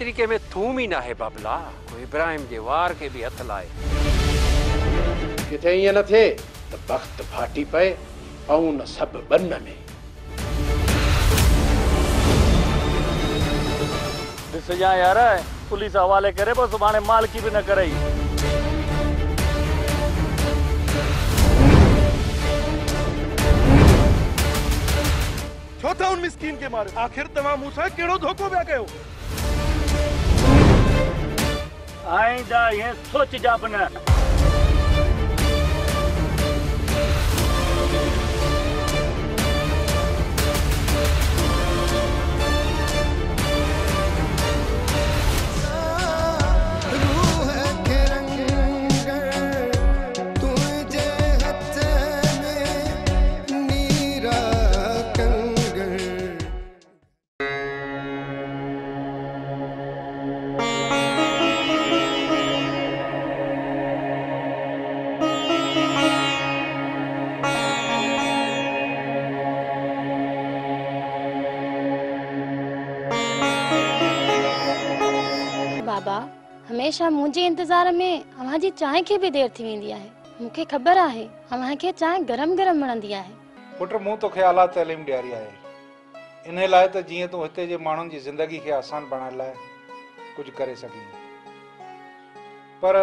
तरीके में थूम ही ना है बाबला, कोई इब्राहिम जे वार के भी हथ लाए। किथे ईअं न थिए त वक्त फाटी पए ऐं न सभु बन में। ॾिस जा यार, पुलिस हवाले करे पोइ सुभाणे मालिकी बि न करई। छो था उन मिस्कीन के मारे? आखिर तव्हां मूंसां कहिड़ो धोखो पिया कयो? आईंदा ये सोच जा बि न। हमेशा मुझे इंतजार में अवां जी चाय के भी देर थी वेंदी आहे। मुखे खबर आहे अवां के चाय गरम गरम वणंदी आहे। पुट मूं तोखे आला तालीम ॾियारी आहे, इन लाइ त जीअं तूं हिते जे माण्हुनि जी ज़िंदगी खे आसान बणाइण लाइ कुझु करे सघीं। पर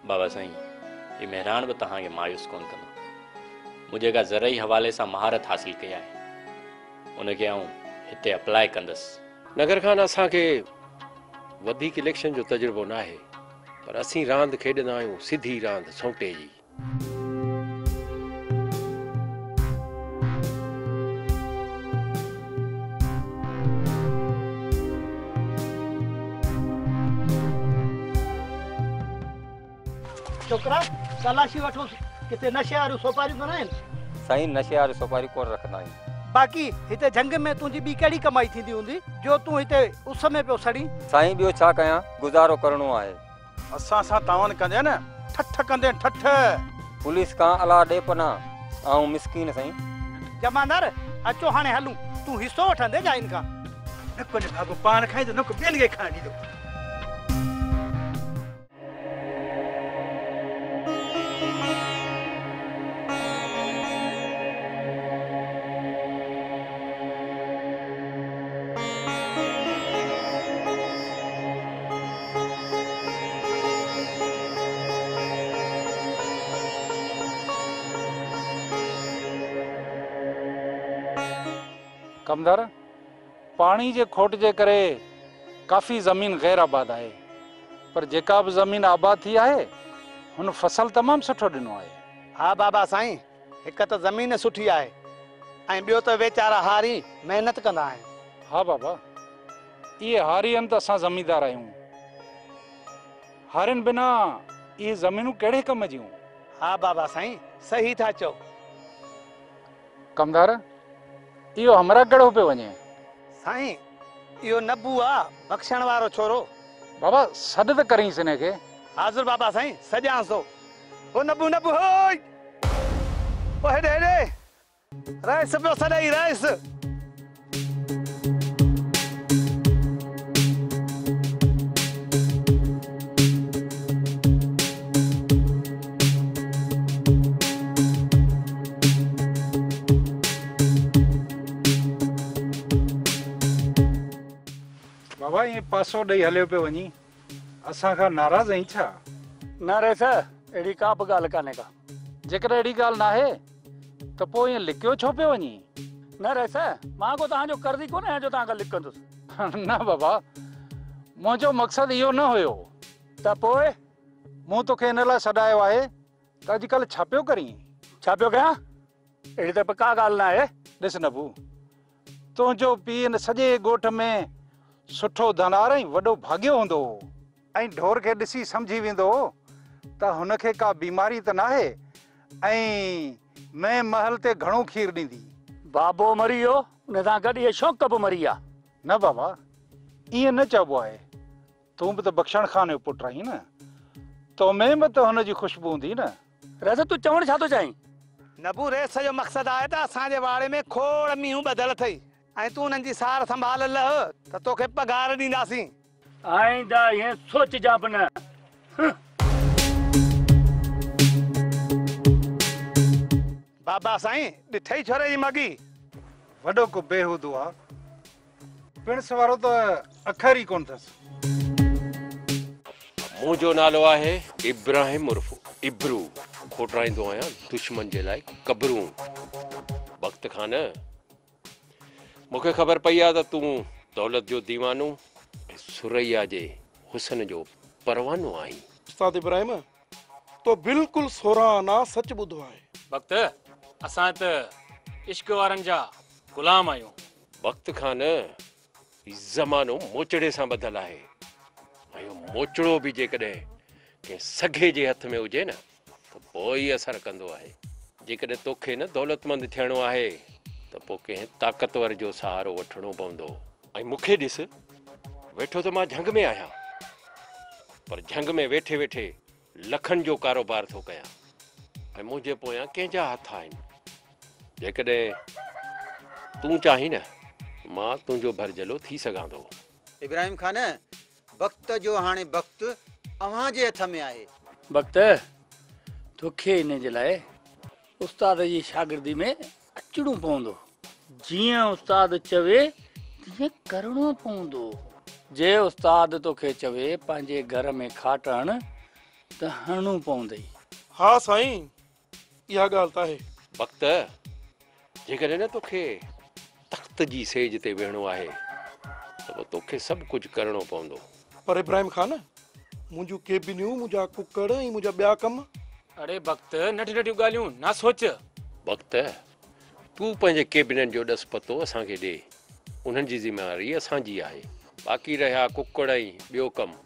बाबा साईं, ये महिरान बि तव्हांखे मायूस कोन कंदो। मूं जेका ज़रई हवाले सां महारत हासिल कई आहे उनखे आऊं हिते अप्लाई कंदसि। नगर खान असांखे वधीक इलेक्शन जो तजुर्बो ना है, पर असीं रांद खेॾंदा आहियूं सिधी रांद सौंटे जी। छोकरा तलाशी वठो, किथे नशे वारियूं सोपारियूं न आहिनि? साईं नशे वारी सोपारी कोन रखंदा आहियूं। बाक़ी हिते जंग में तुंहिंजी ॿी कहिड़ी कमाई थींदी हूंदी जो तूं हिते उस में पियो सड़ी? साईं ॿियो छा कयां, गुज़ारो करणो आहे। असां सां तावन कंदे न, ठठ कंदे ठठ। पुलिस खां अला ॾे पना ऐं मिसकीन साईं। जमादार अचो हाणे हलूं, तूं हिस्सो वठंदे जा इनखां। नको ने भागो, पान खाई त नको ॿियनि खे खाइण ॾींदो। कमदार, पानी जे खोट जे करे काफ़ी ज़मीन गैर आबाद आहे, पर जेका बि ज़मीन आबाद थी आहे हुन फसल तमामु सुठो ॾिनो आहे। हा बाबा साईं, हिक त ज़मीन सुठी आहे ऐं ॿियो त वेचारा हारी महिनत कंदा आहिनि। हा बाबा, इहे हारी आहिनि त असां ज़मींदार आहियूं। हारियुनि बिना इहे ज़मीनूं कहिड़े कम जूं? हा बाबा साईं, सही था चओ। कमदार, इहो हमरा कहिड़ो पियो वञे? साईं, इहो नबू आहे, बख़्शण वारो छोरो। बाबा सॾ त करींसि हिन खे। हाज़ुर बाबा साईं, सॼांसि थो। ओ नबू नबू होय, ओ हेॾे हेॾे रहिस पियो सॾाई रहिस। बाबा ये पासो ॾेई हलियो पियो वञी, असां खां नाराज़ आहीं छा? न रेस, अहिड़ी का बि ॻाल्हि कान्हे का। जेकर अहिड़ी ॻाल्हि न आहे त पोइ ईअं लिकियो छो पियो वञी? न रेस, मां को तव्हांजो कर्ज़ी कोन्हे जो तव्हां खां लिकंदुसि। न बाबा, मुंहिंजो मक़सदु इहो न हुयो। त पोइ मूं तोखे हिन लाइ सॾायो आहे त अॼुकल्ह छा पियो करीं? छा पियो कयां? अहिड़ी त का ॻाल्हि न आहे। ॾिस नबू, तुंहिंजो पीउ हिन सॼे ॻोठ में सुठो धनार ऐं वॾो भाॻियो हूंदो हो, ऐं ढोर खे ॾिसी सम्झी वेंदो त हुनखे का बीमारी त नाहे ऐं मैं महल ते घणो खीर ॾींदी। बाबो मरी वियो, उन सां गॾु इहे शौक़ बि मरी विया। न बाबा, ईअं न चइबो आहे। तूं बि त बख़्शण खान जो पुटु आहीं न, तो में बि त हुनजी खुशबू हूंदी न। रेस, तूं चवण छा थो चाहीं? नबू, रेस जो मक़सदु आहे त असांजे वाड़े में खोड़ मींहं ॿधल अथई ऐं तूं उन्हनि जी सार संभाल लह त तोखे पघार ॾींदासीं। आईंदा ये सोच जा बना। बाबा साईं ॾिठई छोरे जी मागी वॾो को बेहूदो आहे, पिणस वारो त अखर ई कोन अथसि। मुंहिंजो नालो आहे इब्राहिम उर्फ इब्रू, खोटाईंदो आहियां दुश्मन जे लाइ कबरूं। वक़्त खान मूंखे ख़बर पई आहे त तूं दौलत जो दीवानो ऐं सुरैया जे हुसन जो परवानो आहीं। उस्ताद इब्राहिम तो बिल्कुल सोराना सच ॿुधो आहे। वक्त असां त इश्क वारनि जा गुलाम आहियूं। वक़्त खान ज़मानो मोचड़े सां ॿधल आहे, ऐं मोचड़ो बि जेकॾहिं कंहिं सघे जे हथ में हुजे न त पोइ ई असरु कंदो आहे। जेकॾहिं तोखे न दौलतमंद थियणो आहे त पोइ कंहिं ताक़तवर जो सहारो वठणो पवंदो। ऐं मूंखे ॾिस, वेठो त मां झंग में आहियां, पर झंग में वेठे वेठे लखनि जो कारोबार थो कयां, ऐं मुंहिंजे पोयां कंहिंजा हथ आहिनि। जेकॾहिं तूं चाहीं न मां तुंहिंजो भरजलो थी सघां थो। इब्राहिम खान, वक़्त जो हाणे वक़्तु अव्हां जे हथ में आहे। वक्त तोखे इन जे लाइ उस्ताद जी शागिर्दी में अचणो पवंदो। जीअं उस्ताद चवे तीअं करणो पवंदो। जे उस्ताद तोखे चवे पंहिंजे घर में खाट हण त हणणो पवंदई। हाँ साईं, इहा ॻाल्हि त आहे। वक़्त जेकॾहिं न तोखे तख़्त जी सेज ते वेहणो आहे त पोइ तोखे सभु कुझु करणो पवंदो। पर इब्राहिम खान, मुंहिंजूं केबिनियूं, मुंहिंजा कुकड़ ऐं मुंहिंजा ॿिया कम। अरे वक्त नंढियूं नंढियूं ॻाल्हियूं ना सोच। वक़्त तूं पंहिंजे कैबिननि जो ॾस पतो असांखे ॾे, उन्हनि जी ज़िमेवारी असांजी आहे। बाक़ी रहिया कुकड़ ऐं ॿियो कमु,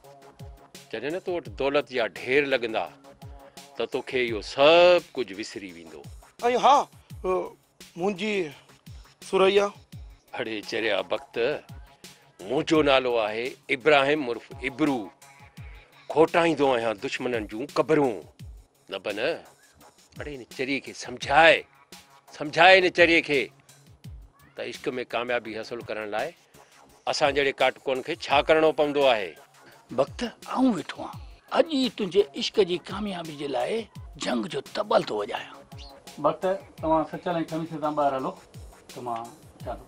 जॾहिं न तो वटि दौलत जा ढेर लॻंदा त तोखे इहो सभु कुझु विसरी वेंदो। ऐं हा, मुंहिंजी सुरैया। अड़े चरिया वक़्त, मुंहिंजो नालो आहे इब्राहिम उर्फ इब्रू, खोटाईंदो आहियां दुश्मननि जूं कबरूं। न बन, अड़े इन चरिए खे सम्झाए इन चरिए खे त इश्क में कामयाबी हासिल करण लाइ असां जहिड़े काटकोन खे छा करणो पवंदो आहे। वक्त आऊं वेठो आहियां, अॼु ई तुंहिंजे इश्क जी कामयाबी जे लाइ जंग जो तबल थो वॼायां। वक्त तव्हां सचल ऐं खमीस सां ॿाहिरि हलो त मां अचां थो।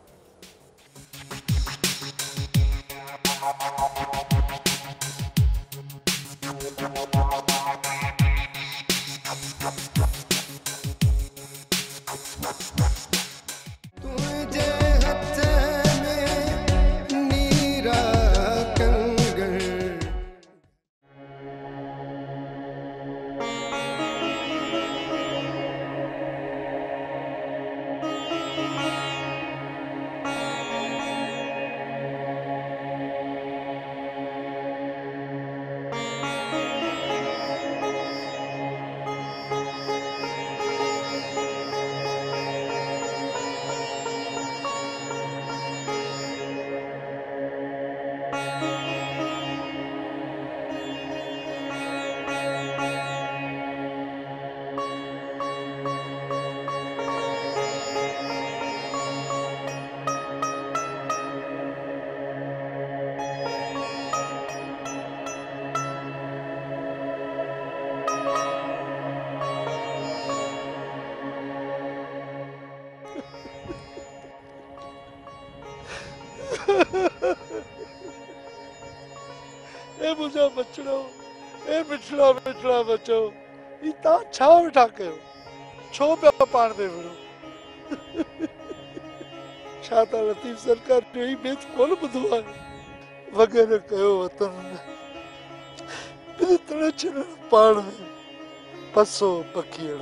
ए मुंहिंजा बचड़ो, ए मिठड़ा मिठड़ा बचो, ई तव्हां छा वेठा कयो? छो पिया पाण में विड़ो? छा त लतीफ़ सरकार जो ई बेच कोन ॿुधो आहे? वग़ैरह कयो वतन में तड़े छॾण पाण में पसो पखियण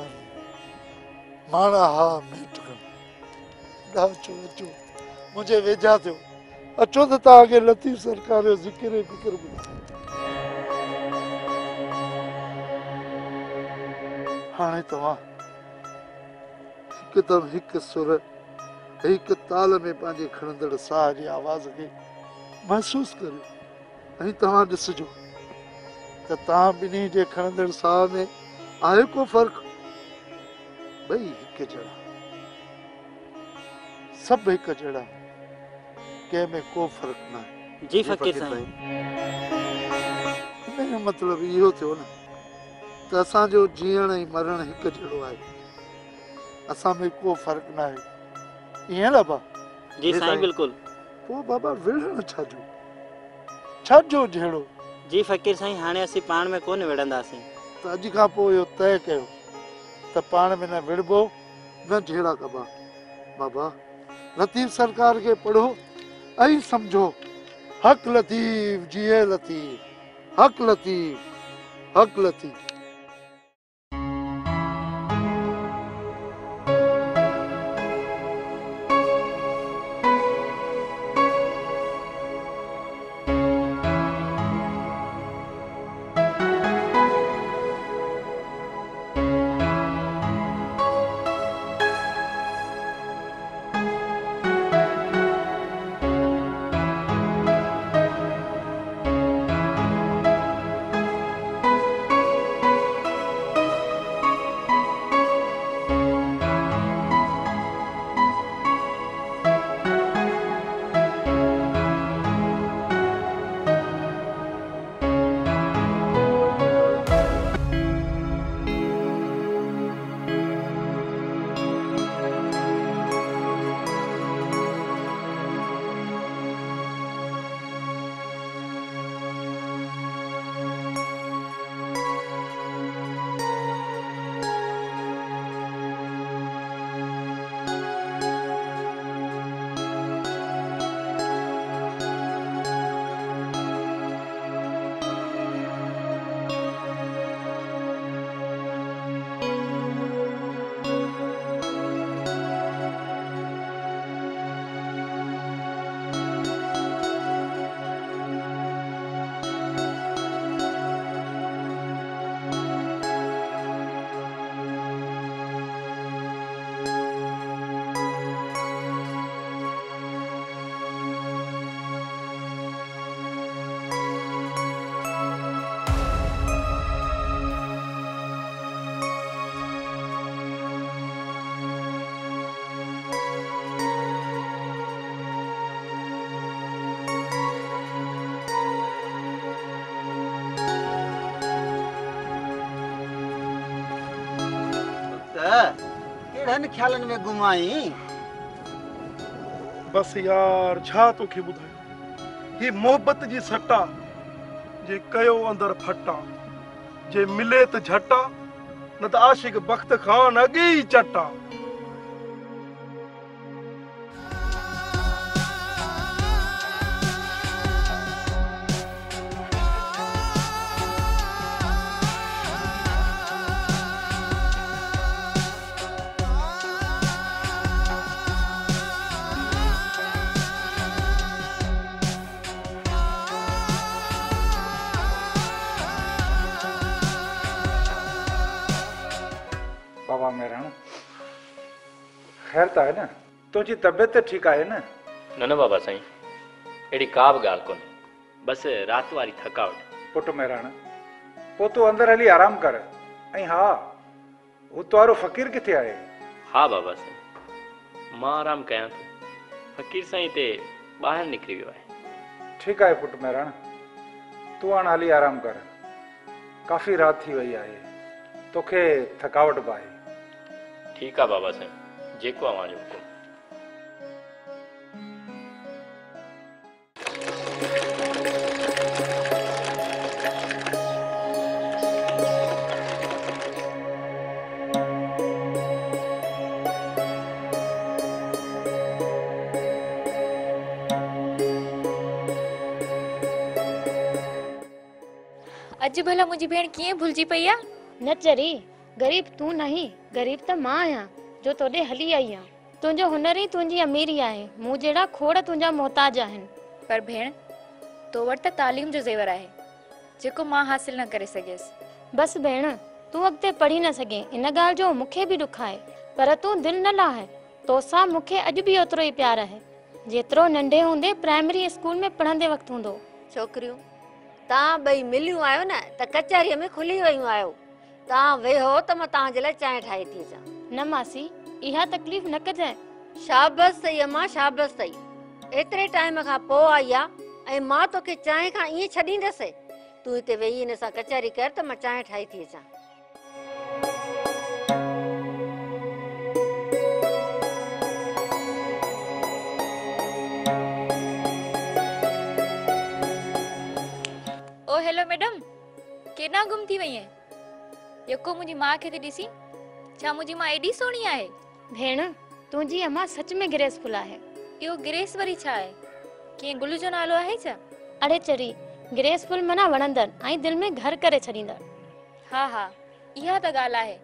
माना हा मेटकण। अचो अचो मुंहिंजे वेझा थियो, अचो त तव्हांखे लतीफ़ सरकार जो ज़िक्र फ़िक्र ॿुधायो। हाणे तव्हां हिकदम हिकु सुर हिकु ताल में पंहिंजे खणंदड़ साह जी आवाज़ खे महसूस करियो ऐं तव्हां ॾिसिजो त तव्हां ॿिन्ही जे खणंदड़ साह में आहे को फ़र्क़ु? ॿई हिकु जहिड़ा, सभु हिकु जहिड़ा, कंहिं में को फ़र्क़ु न आहे। जी फ़कीर साईं। हिन मतिलबु इहो थियो न त असांजो जीअण ऐं मरण हिकु जहिड़ो आहे, असां में को फ़र्क़ु न आहे, ईअं न बा? जी साईं बिल्कुलु। पोइ बाबा विढ़ण छाजो जहिड़ो? जी फ़कीर साईं, हाणे असीं पाण में कोन विढ़ंदासीं। त अॼु खां पोइ इहो तय कयो त पाण में न विढ़बो न जहिड़ा कबा। बाबा लतीफ़ सरकार खे पढ़ो ऐं सम्झो, हक़ लतीफ़ जिए लतीफ़, हक़ लतीफ़, हक़ लतीफ़। केड़नि ख्यालनि में घुमाई? बस यार छा तोखे ॿुधायो, ही मोहब्बत जी सट्टा जे कयो अंदर फटा, जे मिले त झटा न त आशिक बख़्त खान अॻे ई चटा। बाबा मेहराण खैर त आहे न, तुंहिंजी तबियत त ठीकु आहे न? न न बाबा साईं, अहिड़ी का बि ॻाल्हि कोन्हे, बसि राति वारी थकावट। पुट मेहराण, पोइ तूं अंदरि हली आराम कर। ऐं हा, हू तुवारो फ़क़ीर किथे आहे? हा बाबा साईं, मां आराम कयां थो, फ़क़ीर साईं हिते ॿाहिरि निकिरी वियो आहे। ठीकु आहे पुट मेहराण, तूं हाणे हली आराम कर, काफ़ी राति थी वई आहे, तोखे थकावट बि आहे। ठीकु आहे बाबा साईं, जेको अव्हांजो हुकुम। अॼु भला मुंहिंजी भेण कीअं भुलिजी पई आहे? न चरी, गरीब तू नहीं, गरीब त मां आहियां जो तोॾे हली आई आहियां। तुंहिंजो हुनर ई तुंहिंजी अमीरी आहे, मूं जहिड़ा खोड़ तुंहिंजा मोहताज आहिनि। पर भेण, तो वटि त तालीम जो ज़ेवर आहे जेको मां हासिल न करे सघियसि। बस भेण, तूं अॻिते पढ़ी न सघे इन ॻाल्हि जो मूंखे बि ॾुख आहे, पर तूं दिलि न लाहे। तोसां मूंखे अॼु बि ओतिरो ई प्यार आहे जेतिरो नंढे हूंदे प्राइमरी स्कूल में पढ़ंदे वक़्तु हूंदो। छोकिरियूं, तव्हां ॿई मिलियूं आहियो न त कचहरीअ में खुली वयूं आहियो। तव्हां वेहो त मां तव्हांजे लाइ चांहि ठाहे थी अचां। न मासी, इहा तकलीफ़ न कजांइ। शाबस अथई अम्मा, शाबस अथई। एतिरे टाइम खां पोइ आई आहे ऐं मां तोखे चांहि खां ईअं छॾींदसि। तूं हिते वेही हिन सां कचहरी कर त मां चांहि ठाही थी अचां। ओ हेलो मैडम, केॾा गुम थी वई आहीं? यको मुंहिंजी माउ खे थी ॾिसी? छा मुंहिंजी माउ एॾी सुहिणी आहे? भेण, तुंहिंजी अम्मा सच में ग्रेसफुल आहे। इहो ग्रेस वरी छा आहे? कीअं गुल जो नालो आहे छा? अड़े चरी, ग्रेसफुल माना वणंदड़ ऐं दिल में घर करे छॾींदड़। हा हा, इहा त ॻाल्हि आहे।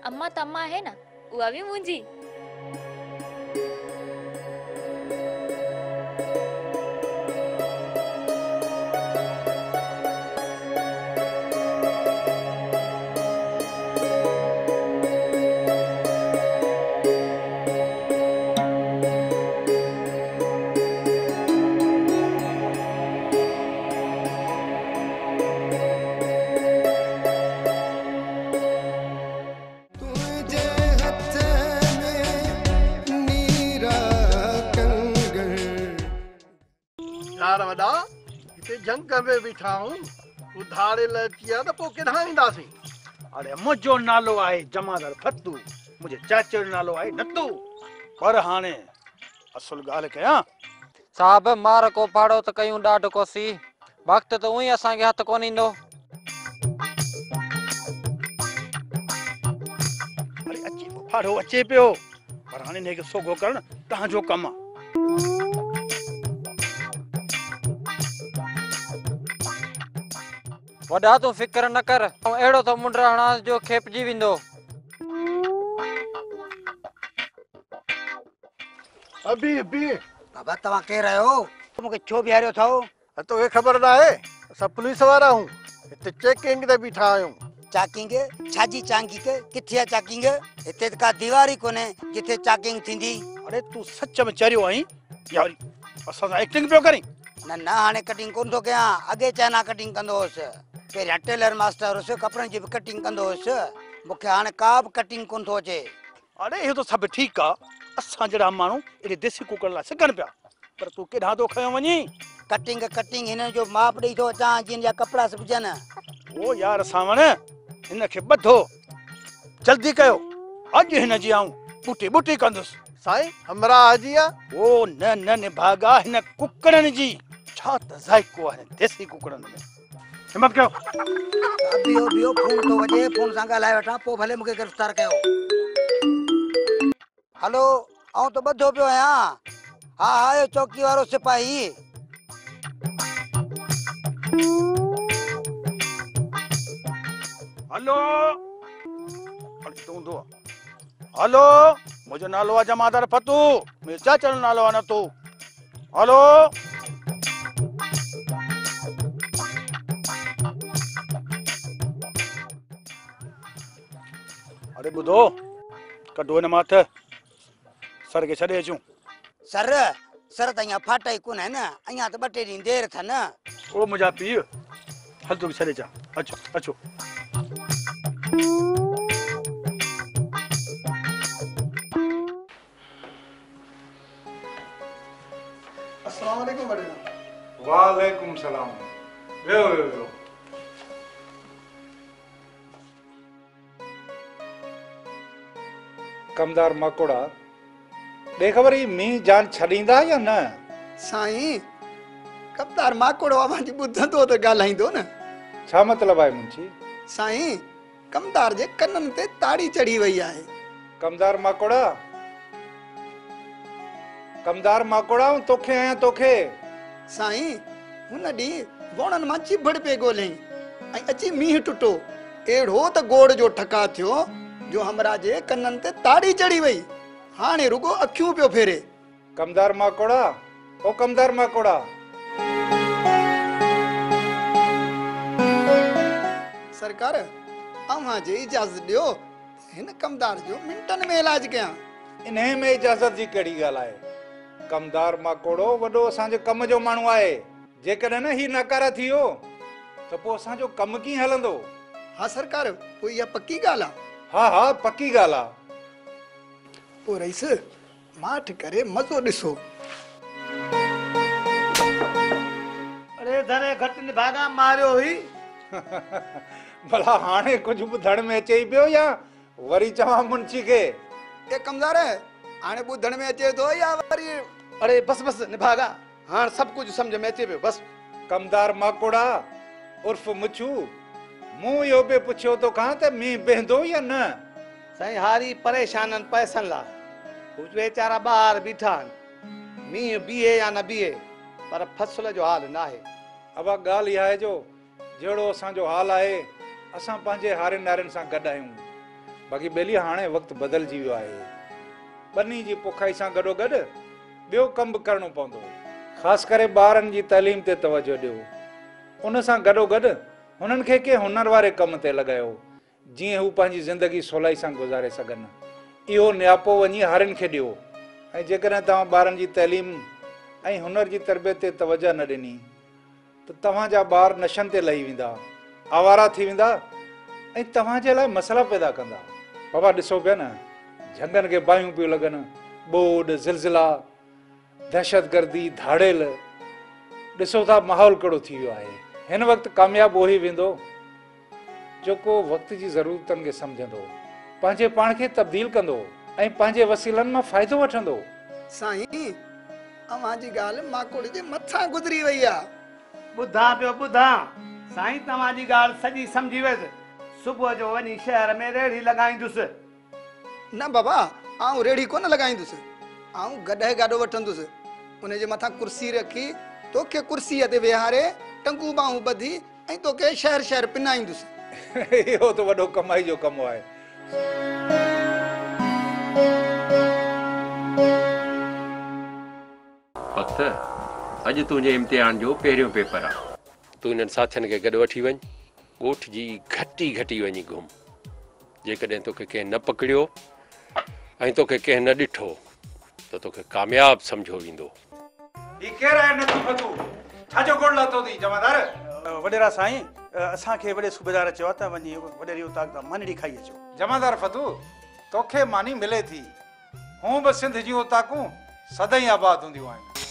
अम्मा त अम्मा आहे न, उहा बि मुंहिंजी। यार वॾा, हिते जंग में बीठा आहियूं, उधारे लाइ अची आहे त पोइ किथां ईंदासीं? अरे मुंहिंजो नालो आहे जमादार फतू, मुंहिंजे चाचे जो नालो आहे नतू। पर हाणे असुल ॻाल्हि कयां। साहब मार को पाड़ो त कयूं ॾाढो कोसी, वक़्तु त उही असांखे हथ कोन ईंदो। अरे अचे फाड़ो अचे पियो, पर हाणे हिनखे सोगो करण तव्हांजो कमु आहे। वॾा तूं फिक्र न कर, अहिड़ो त मुंडरा हणा जो खेपजी वेंदो। अभी अभी बाबा तव्हां केरु आहियो? मूंखे छो बीहारियो अथव? तोखे ख़बर न आहे, असां पुलिस वारा आहियूं, हिते चेकिंग ते बीठा आहियूं। चेकिंग? छाजी चेकिंग? किथे आहे चेकिंग? हिते त का दीवार ई कोन्हे जिथे चेकिंग थींदी। अरे तूं सच में चरियो आहीं या वरी असां सां एक्टिंग पियो करीं? न न, हाणे कटिंग कोन थो कयां, अॻे चाइना कटिंग कंदो हुउसि। पहिरियां टेलर मास्टर हुउसि, कपिड़नि जी बि कटिंग कंदो हुउसि। मूंखे हाणे का बि कटिंग कोन थो अचे। अरे इहो त सभु ठीकु आहे, असां जहिड़ा माण्हू एॾे देसी कुकड़ लाइ सिखनि पिया, पर तूं केॾां थो खयो वञी? कटिंग कटिंग हिन जो माप ॾेई थो अचां, जिन जा कपिड़ा सिबजनि। ओ यार सावण, हिनखे ॿधो, जल्दी कयो, अॼु हिन जी आऊं बूटी बूटी कंदुसि। साईं, हमरा आजी आहे? ओ न न निभागा, हिन कुकड़नि जी छा त ज़ाइको आहे देसी कुकड़नि में। हिम्मत कयो। बियो बियो, फोन तो वजे, फोन सां ॻाल्हाए वठां, पोइ भले मूंखे गिरफ़्तार कयो। हेलो, आऊं त ॿधो पियो आहियां। हा आयो चौकी वारो सिपाही। हेलो, हेलो, मुंहिंजो नालो आहे जमादार फतू, मुंहिंजे चाचा जो नालो आहे नतू। हेलो, अरे ॿुधो, कढो हिन माथ, सर खे छॾे अचूं। सर त अञा फाटा ई कोन आहिनि, अञा त 2-3 ॾींहं देरि अथनि। ओ मुंहिंजा पीउ, हल तोखे छॾे अचां, अचो अचो। अस्सलाम वालेकुम वॾे। वालेकुम सलाम। वेहो वेहो वेहो। कमदार मकोड़ा, देख ख़बर ही मींहुं जान छॾींदा या न? साईं, कमदार माकोड़ो अवांजी ॿुधंदो त ॻाल्हाईंदो न। छा मतिलब आहे मुंशी? साईं, कमदार जे कननि ते ताड़ी चढ़ी वई आहे। कमदार माकोड़ा, कमदार माकोड़ा, तोखे आया तोखे। साईं, हुन ॾींहुं वणनि मां चिभड़ पे ॻोल्हियईं ऐं अची मींहुं टुटो, अहिड़ो त गोड़ जो ठका थियो जो हमरा जे कननि ते ताड़ी चढ़ी वई, हाणे रुगो अखियूं पियो फेरे। कमदार माकोड़ा, ओ कमदार माकोड़ा। सरकार, अव्हां जे इजाज़त ॾियो, हिन कमदार जो मिंटनि में इलाज कयां। इन्हे में इजाज़त जी कहिड़ी ॻाल्हि आहे? कमदार माकोड़ो वॾो असांजे कम जो माण्हू आहे, जेकॾहिं न ही नकारा थी वियो त पोइ असांजो कमु कीअं हलंदो? हा सरकार, पोइ इहा पक्की ॻाल्हि आहे? हा हा पक्की ॻाल्हि आहे। पोइ रईस, माठ करे मज़ो ॾिसो। अरे धने घट निभागा मारियो हुई भला हाणे कुछ ॿुधण में अचे पियो या वरी चवां मुंशी के ए कमदार हाणे ॿुधण में अचे थो या वरी? अरे बस बस निभागा, हाँ सब कुछ समझ में अचे पियो बस। कमदार माकोड़ा उर्फ मुछू, मूं इहो बि पुछियो तो खां त मींहुं बहंदो या न? साईं हारी परेशाननि पैसनि लाइ, कुझु वेचारा ॿार बीठा आहिनि, मींहुं बीहे या न बीहे पर फसल जो हाल न आहे। अब ॻाल्हि इहा आहे जो जहिड़ो असांजो हाल आहे असां पंहिंजे हारियुनि नारियुनि सां गॾु आहियूं, बाक़ी ॿेली हाणे वक़्तु बदिलजी वियो आहे। ॿनी जी पोखाई सां गॾोगॾु ॿियो कमु बि करिणो पवंदो, ख़ासि करे ॿारनि जी तइलीम ते तवजो ॾियो। उन सां गॾोगॾु हुननि खे के हुनर वारे कम ते लॻायो जीअं हू पंहिंजी ज़िंदगी सवलाई सां गुज़ारे सघनि। इहो नियापो वञी हारियुनि खे ॾियो। ऐं जेकॾहिं तव्हां ॿारनि जी तइलीम ऐं हुनर जी तरबियत ते तवजो न ॾिनी त तव्हांजा ॿार नशनि ते लही वेंदा, आवारा थी वेंदा ऐं तव्हांजे लाइ मसइला पैदा कंदा। बाबा ॾिसो पिया न, झंगनि खे बाहियूं पियूं लॻनि, ॿोॾ, ज़िलज़िला, दहशतगर्दी, धाड़ेल, ॾिसो था माहौल कहिड़ो थी वियो आहे। हिन वक़्तु कामयाबु उहो ई वेंदो जेको वक़्त जी ज़रूरतनि खे सम्झंदो, पंहिंजे पाण खे तब्दील कंदो ऐं पंहिंजे वसीलनि मां फ़ाइदो वठंदो। साईं अवां जी ॻाल्हि माकोड़ जे मथां गुज़री वई आहे। ॿुधा पियो ॿुधा, साईं तव्हांजी ॻाल्हि सॼी सम्झी वियुसि। सुबुह जो वञी शहर में रेड़ी लॻाईंदुसि। न बाबा, आऊं रेड़ी कोन लॻाईंदुसि, आऊं गॾे गाॾो वठंदुसि, उनजे मथां कुर्सी रखी तोखे कुर्सीअ ते वेहारे टंगू बाहूं ॿधी ऐं तोखे शहर शहर पिनाईंदुसि। इहो त वॾो कमाई जो कमु आहे। वक़्तु अॼु तुंहिंजे इम्तिहान जो पहिरियों पेपर आहे। तूं इन्हनि साथियुनि खे गॾु वठी वञ, ॻोठ जी घटी घटी वञी घुम। जेकॾहिं तोखे कंहिं न पकड़ियो ऐं तोखे कंहिं न ॾिठो त तोखे कामयाबु सम्झो वेंदो। ही केरु आहे नथी फतू? छाजो गोड़ लाथो अथई जमादार? वॾेरा साईं, असांखे वॾे सूबेदार चयो आहे त वञी वॾेरी उतां खां मानी खाई अचो। जमादार फतू, तोखे मानी मिले थी, हूं बि सिंध जूं ताकूं सदाईं आबाद हूंदियूं आहिनि।